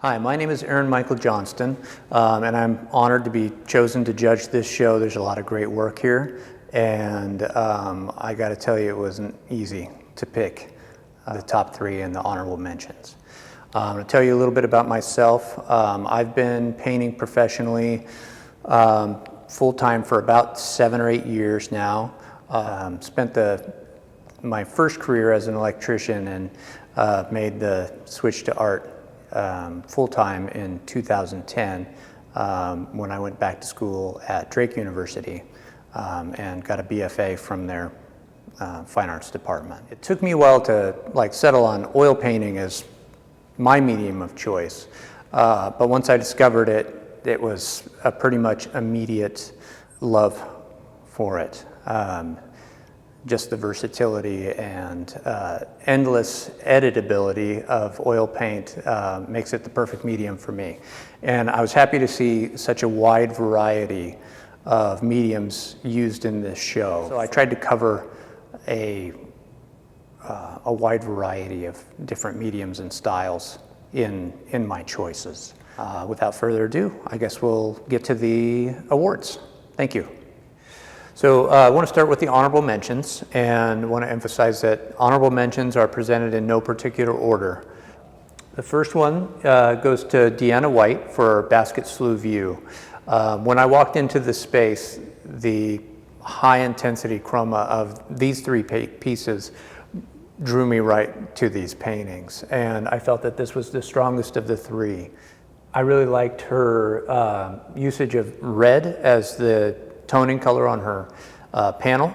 Hi, my name is Aaron Michael Johnston, and I'm honored to be chosen to judge this show. There's a lot of great work here, and I got to tell you, it wasn't easy to pick the top three and the honorable mentions. I'm going to tell you a little bit about myself. I've been painting professionally full-time for about 7 or 8 years now. Spent my first career as an electrician and made the switch to art full-time in 2010 when I went back to school at Drake University and got a BFA from their fine arts department. It took me a while to settle on oil painting as my medium of choice, but once I discovered it, it was a pretty much immediate love for it. Just the versatility and endless editability of oil paint makes it the perfect medium for me. And I was happy to see such a wide variety of mediums used in this show. So I tried to cover a wide variety of different mediums and styles in my choices. Without further ado, I guess we'll get to the awards. Thank you. So I want to start with the honorable mentions, and want to emphasize that honorable mentions are presented in no particular order. The first one goes to Deanna White for Basket Slough View. When I walked into the space, the high intensity chroma of these three pieces drew me right to these paintings, and I felt that this was the strongest of the three. I really liked her usage of red as the toning color on her panel,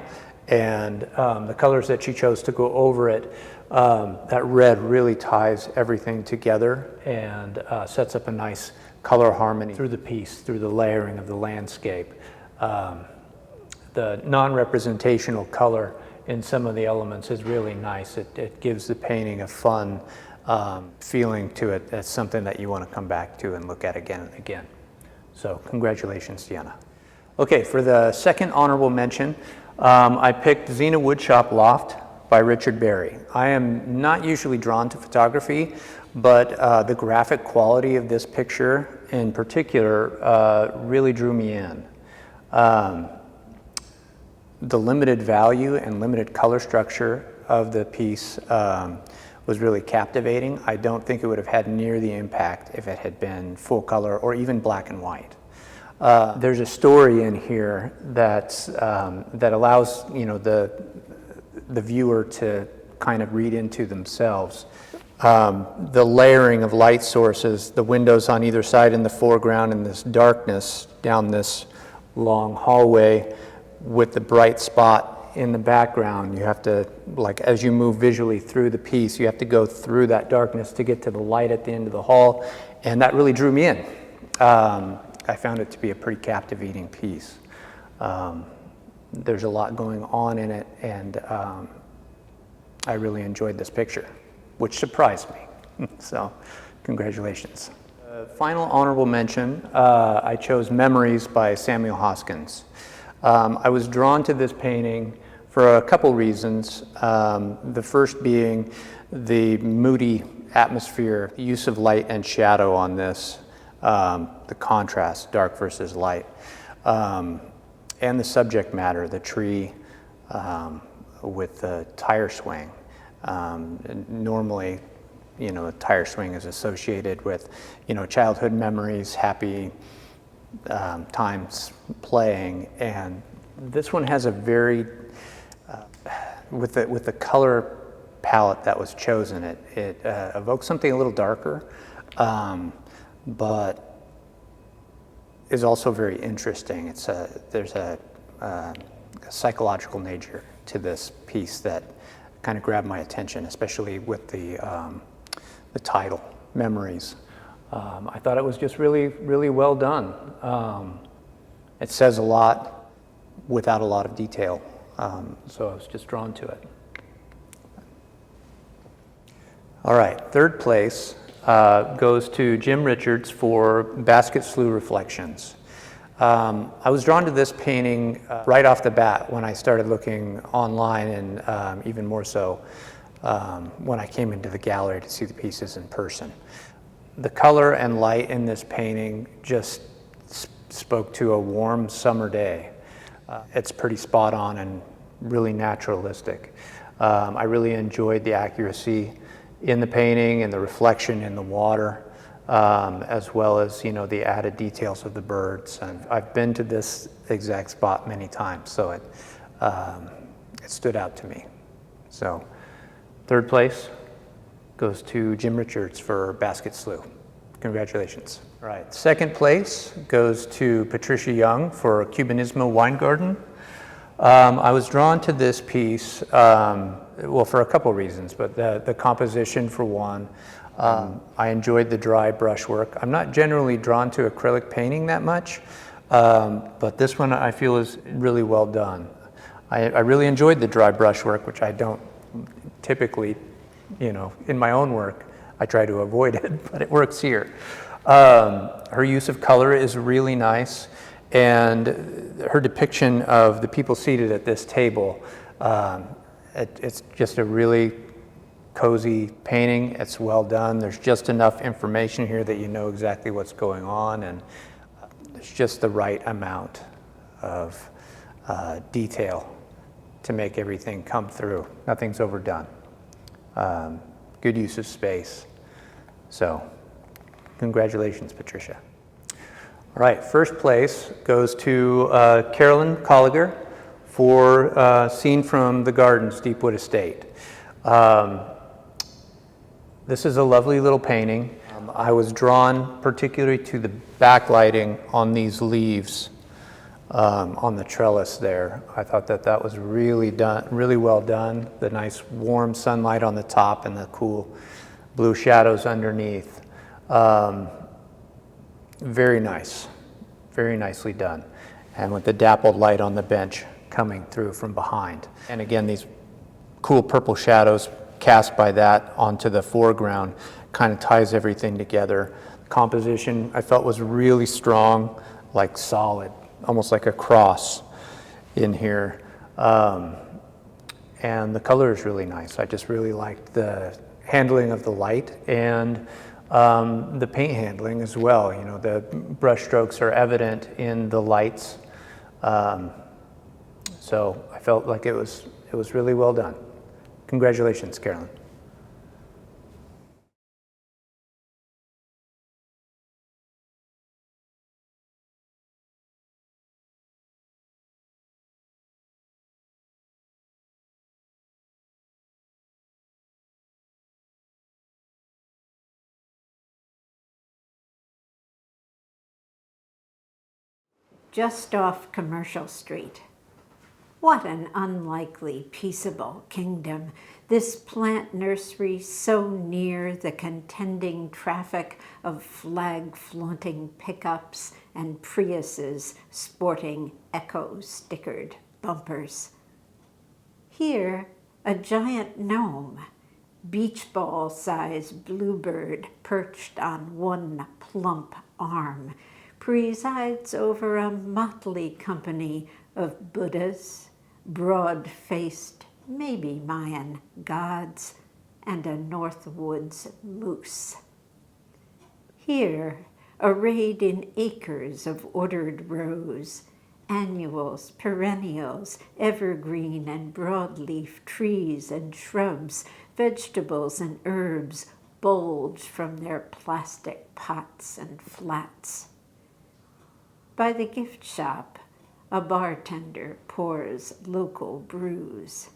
and the colors that she chose to go over it. That red really ties everything together and sets up a nice color harmony through the piece, through the layering of the landscape. The non-representational color in some of the elements is really nice. It gives the painting a fun feeling to it. That's something that you want to come back to and look at again and again. So congratulations, Deanna. Okay, for the second honorable mention, I picked Xena Woodshop Loft by Richard Berry. I am not usually drawn to photography, but the graphic quality of this picture in particular really drew me in. The limited value and limited color structure of the piece was really captivating. I don't think it would have had near the impact if it had been full color or even black and white. There's a story in here that allows the viewer to kind of read into themselves. The layering of light sources, the windows on either side in the foreground, and this darkness down this long hallway with the bright spot in the background. You have to, as you move visually through the piece, you have to go through that darkness to get to the light at the end of the hall, and that really drew me in. I found it to be a pretty captivating piece. There's a lot going on in it, and I really enjoyed this picture, which surprised me. So, congratulations. Final honorable mention, I chose Memories by Samuel Hoskins. I was drawn to this painting for a couple reasons. The first being the moody atmosphere, the use of light and shadow on this. The contrast, dark versus light, and the subject matter, the tree with the tire swing. Normally, a tire swing is associated with, childhood memories, happy times playing, and this one has a very, with the color palette that was chosen, it evokes something a little darker. But is also very interesting. There's a psychological nature to this piece that kind of grabbed my attention, especially with the title, Memories. I thought it was just really, really well done. It says a lot without a lot of detail, so I was just drawn to it. All right, third place goes to Jim Richards for Basket Slough Reflections. I was drawn to this painting right off the bat when I started looking online, and even more so when I came into the gallery to see the pieces in person. The color and light in this painting just spoke to a warm summer day. It's pretty spot on and really naturalistic. I really enjoyed the accuracy in the painting and the reflection in the water, as well as, you know, the added details of the birds. And I've been to this exact spot many times, so it stood out to me. So, third place goes to Jim Richards for Basket Slough. Congratulations. All right, second place goes to Patricia Young for Cubanismo Wine Garden. I was drawn to this piece, well, for a couple reasons, but the composition for one. I enjoyed the dry brushwork. I'm not generally drawn to acrylic painting that much, but this one I feel is really well done. I really enjoyed the dry brushwork, which I don't typically, you know, in my own work, I try to avoid it, but it works here. Her use of color is really nice, and her depiction of the people seated at this table, it's just a really cozy painting. It's well done. There's just enough information here that you know exactly what's going on, and there's just the right amount of detail to make everything come through. Nothing's overdone. Good use of space. So, congratulations, Patricia. All right, first place goes to Carolyn Colliger for Scene from the Gardens, Deepwood Estate. This is a lovely little painting. I was drawn particularly to the backlighting on these leaves on the trellis there. I thought that was really well done. The nice warm sunlight on the top and the cool blue shadows underneath. Very nice, very nicely done. And with the dappled light on the bench coming through from behind. And again, these cool purple shadows cast by that onto the foreground kind of ties everything together. The composition I felt was really strong, like solid, almost like a cross in here. And the color is really nice. I just really liked the handling of the light and the paint handling as well. You know, the brush strokes are evident in the lights. So I felt like it was really well done. Congratulations, Carolyn. Just off Commercial Street. What an unlikely, peaceable kingdom. This plant nursery so near the contending traffic of flag-flaunting pickups and Priuses sporting echo-stickered bumpers. Here, a giant gnome, beach ball-sized bluebird perched on one plump arm, presides over a motley company of Buddhas, broad-faced, maybe Mayan gods, and a Northwoods moose. Here, arrayed in acres of ordered rows, annuals, perennials, evergreen and broadleaf trees and shrubs, vegetables and herbs bulge from their plastic pots and flats. By the gift shop, a bartender pours local brews.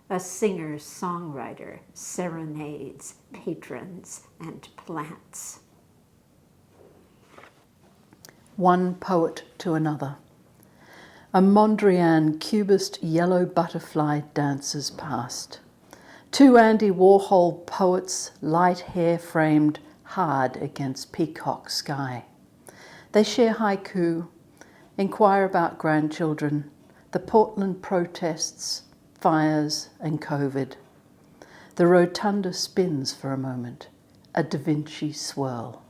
A singer-songwriter serenades patrons and plants. One poet to another. A Mondrian cubist yellow butterfly dances past. Two Andy Warhol poets, light hair framed hard against peacock sky. They share haiku, inquire about grandchildren, the Portland protests, fires and COVID. The rotunda spins for a moment, a Da Vinci swirl.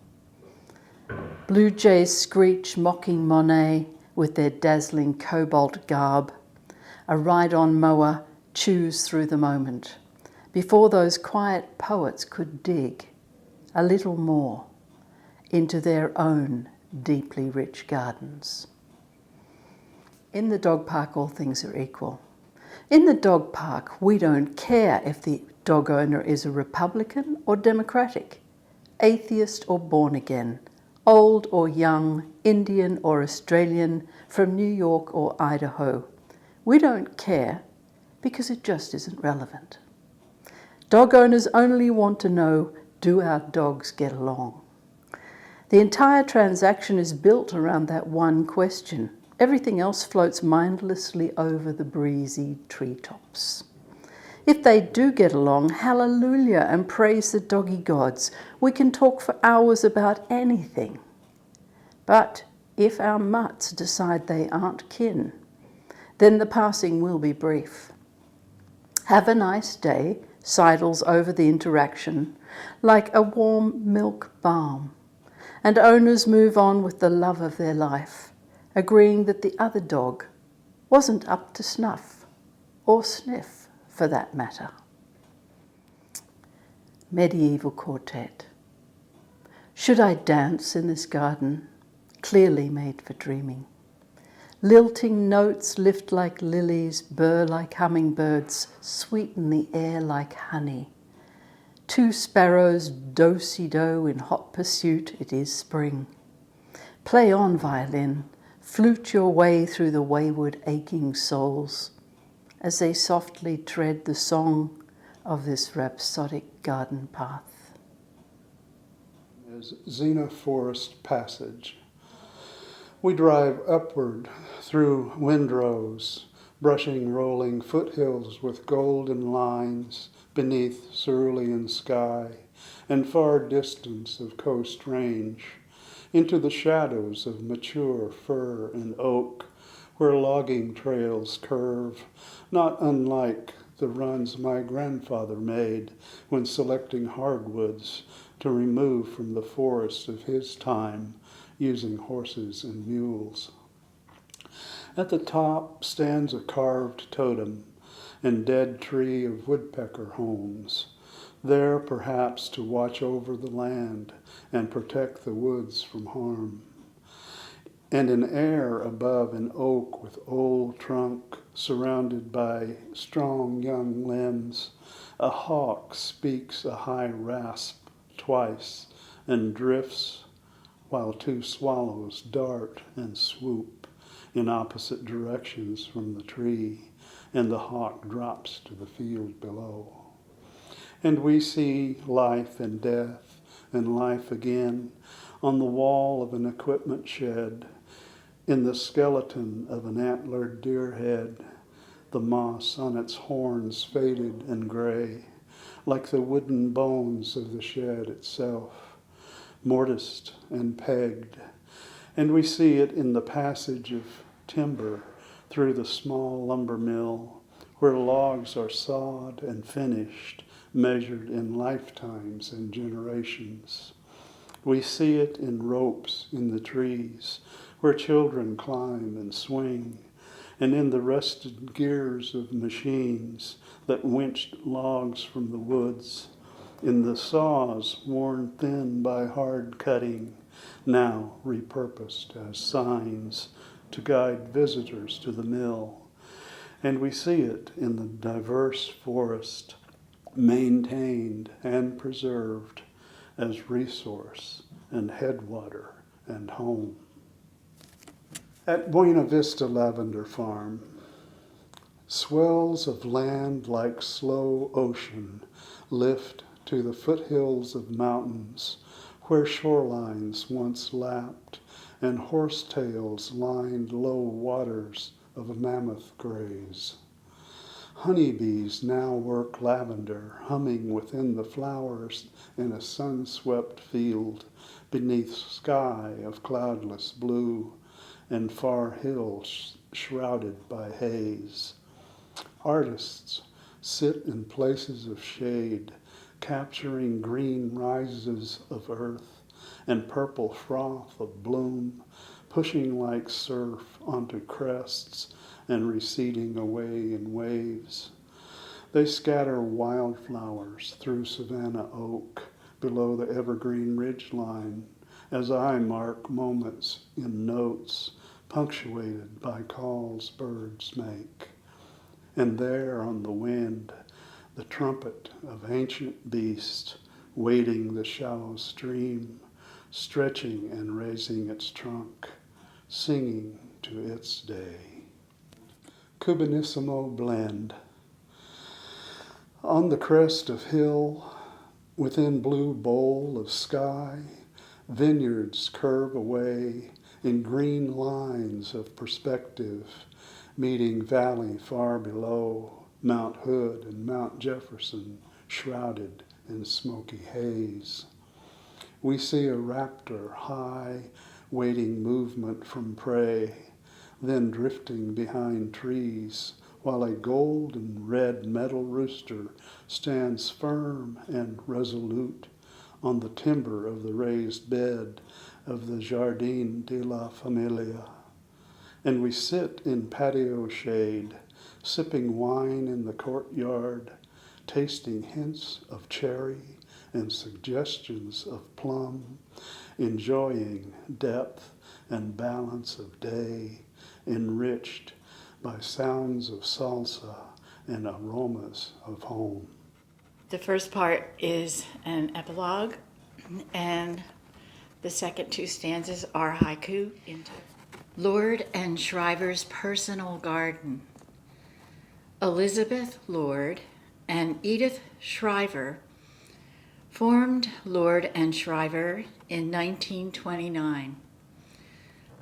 Blue jays screech mocking Monet with their dazzling cobalt garb. A ride-on mower chews through the moment. Before those quiet poets could dig, a little more, into their own deeply rich gardens. In the dog park, all things are equal. In the dog park, we don't care if the dog owner is a Republican or Democratic, atheist or born again, old or young, Indian or Australian, from New York or Idaho. We don't care because it just isn't relevant. Dog owners only want to know, do our dogs get along? The entire transaction is built around that one question. Everything else floats mindlessly over the breezy treetops. If they do get along, hallelujah and praise the doggy gods. We can talk for hours about anything. But if our mutts decide they aren't kin, then the passing will be brief. Have a nice day sidles over the interaction like a warm milk balm, and owners move on with the love of their life, agreeing that the other dog wasn't up to snuff, or sniff for that matter. Medieval quartet. Should I dance in this garden, clearly made for dreaming? Lilting notes lift like lilies, burr like hummingbirds, sweeten the air like honey. Two sparrows do-si-do in hot pursuit, it is spring. Play on, violin, flute your way through the wayward aching souls as they softly tread the song of this rhapsodic garden path. Is Xena Forest Passage. We drive upward through windrows, brushing rolling foothills with golden lines beneath cerulean sky and far distance of coast range, into the shadows of mature fir and oak, where logging trails curve, not unlike the runs my grandfather made when selecting hardwoods to remove from the forest of his time using horses and mules. At the top stands a carved totem and dead tree of woodpecker homes, there perhaps to watch over the land and protect the woods from harm. And in air above an oak with old trunk surrounded by strong young limbs, a hawk speaks a high rasp twice and drifts, while two swallows dart and swoop in opposite directions from the tree, and the hawk drops to the field below. And we see life and death and life again on the wall of an equipment shed, in the skeleton of an antlered deer head, the moss on its horns faded and gray, like the wooden bones of the shed itself, mortised and pegged. And we see it in the passage of timber through the small lumber mill, where logs are sawed and finished, measured in lifetimes and generations. We see it in ropes in the trees, where children climb and swing, and in the rusted gears of machines that winched logs from the woods, in the saws worn thin by hard cutting, now repurposed as signs to guide visitors to the mill. And we see it in the diverse forest, maintained and preserved as resource and headwater and home. At Buena Vista Lavender Farm, swells of land like slow ocean lift to the foothills of mountains where shorelines once lapped and horsetails lined low waters of mammoth graze. Honeybees now work lavender, humming within the flowers in a sun-swept field beneath sky of cloudless blue and far hills shrouded by haze. Artists sit in places of shade, capturing green rises of earth and purple froth of bloom, pushing like surf onto crests and receding away in waves. They scatter wildflowers through savanna oak below the evergreen ridgeline, as I mark moments in notes punctuated by calls birds make. And there on the wind, the trumpet of ancient beast, wading the shallow stream, stretching and raising its trunk, singing to its day. Cubinissimo blend. On the crest of hill, within blue bowl of sky, vineyards curve away in green lines of perspective, meeting valley far below, Mount Hood and Mount Jefferson shrouded in smoky haze. We see a raptor high, waiting movement from prey, then drifting behind trees, while a gold and red metal rooster stands firm and resolute on the timber of the raised bed of the Jardin de la Familia. And we sit in patio shade, sipping wine in the courtyard, tasting hints of cherry and suggestions of plum, enjoying depth and balance of day, enriched by sounds of salsa and aromas of home. The first part is an epilogue, and the second two stanzas are haiku into Lord and Shriver's personal garden. Elizabeth Lord and Edith Shriver formed Lord and Shriver in 1929,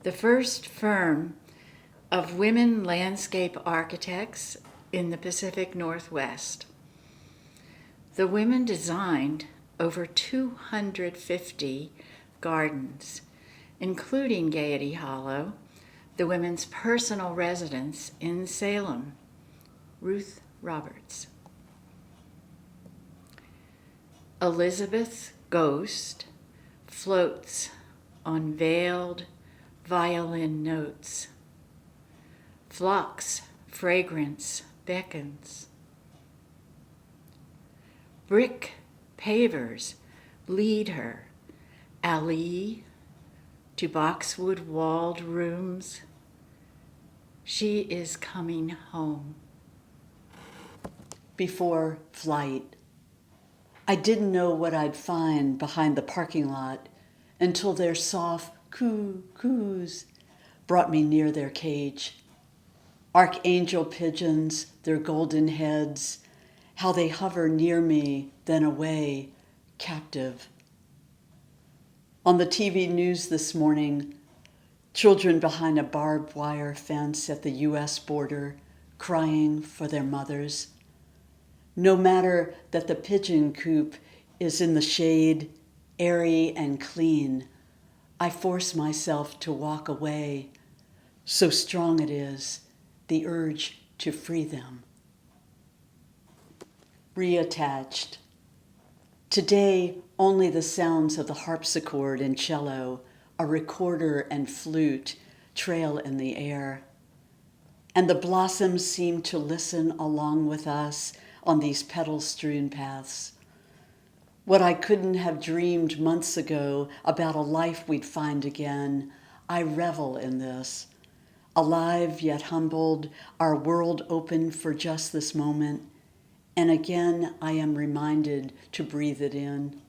the first firm of women landscape architects in the Pacific Northwest. The women designed over 250 gardens, including Gaiety Hollow, the women's personal residence in Salem. Ruth Roberts. Elizabeth's ghost floats on veiled violin notes. Phlox fragrance beckons. Brick pavers lead her, AiA, to boxwood walled rooms. She is coming home. Before flight, I didn't know what I'd find behind the parking lot until their soft coo-coos brought me near their cage. Archangel pigeons, their golden heads, how they hover near me, then away, captive. On the TV news this morning, children behind a barbed wire fence at the U.S. border crying for their mothers. No matter that the pigeon coop is in the shade, airy and clean, I force myself to walk away. So strong it is, the urge to free them. Reattached. Today, only the sounds of the harpsichord and cello, a recorder and flute trail in the air. And the blossoms seem to listen along with us on these petal-strewn paths. What I couldn't have dreamed months ago about a life we'd find again, I revel in this. Alive yet humbled, our world open for just this moment, and again I am reminded to breathe it in.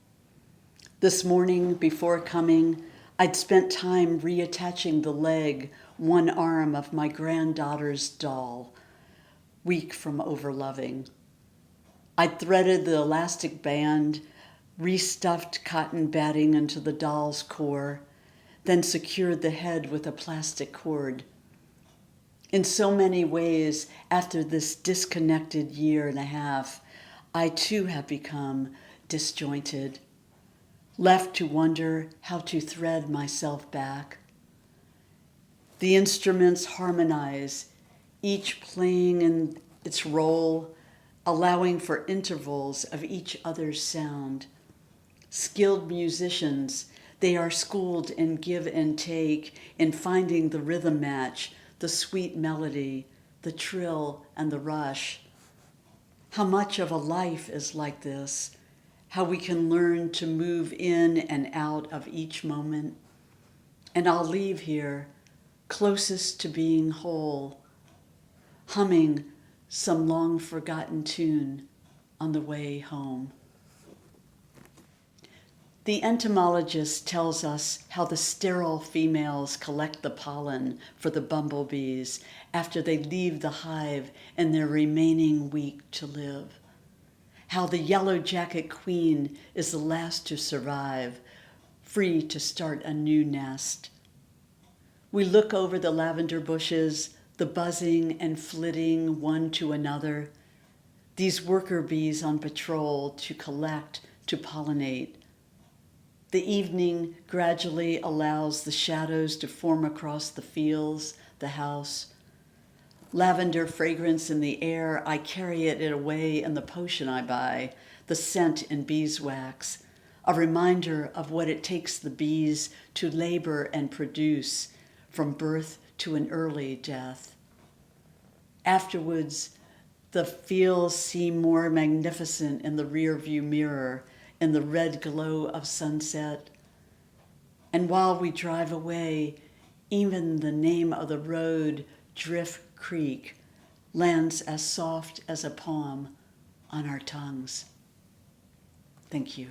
This morning, before coming, I'd spent time reattaching the leg, one arm of my granddaughter's doll, weak from overloving. I threaded the elastic band, restuffed cotton batting into the doll's core, then secured the head with a plastic cord. In so many ways, after this disconnected year and a half, I too have become disjointed, left to wonder how to thread myself back. The instruments harmonize, each playing in its role, allowing for intervals of each other's sound. Skilled musicians, they are schooled in give and take, in finding the rhythm match, the sweet melody, the trill and the rush. How much of a life is like this? how we can learn to move in and out of each moment. And I'll leave here, closest to being whole, humming some long forgotten tune on the way home. The entomologist tells us how the sterile females collect the pollen for the bumblebees after they leave the hive in their remaining week to live. How the yellow jacket queen is the last to survive, free to start a new nest. We look over the lavender bushes, the buzzing and flitting one to another, these worker bees on patrol to collect, to pollinate. The evening gradually allows the shadows to form across the fields, the house. Lavender fragrance in the air, I carry it away in the potion I buy, the scent in beeswax, a reminder of what it takes the bees to labor and produce, from birth to an early death. Afterwards, the fields seem more magnificent in the rearview mirror, in the red glow of sunset. And while we drive away, even the name of the road, Drift Creek, lands as soft as a poem on our tongues. Thank you.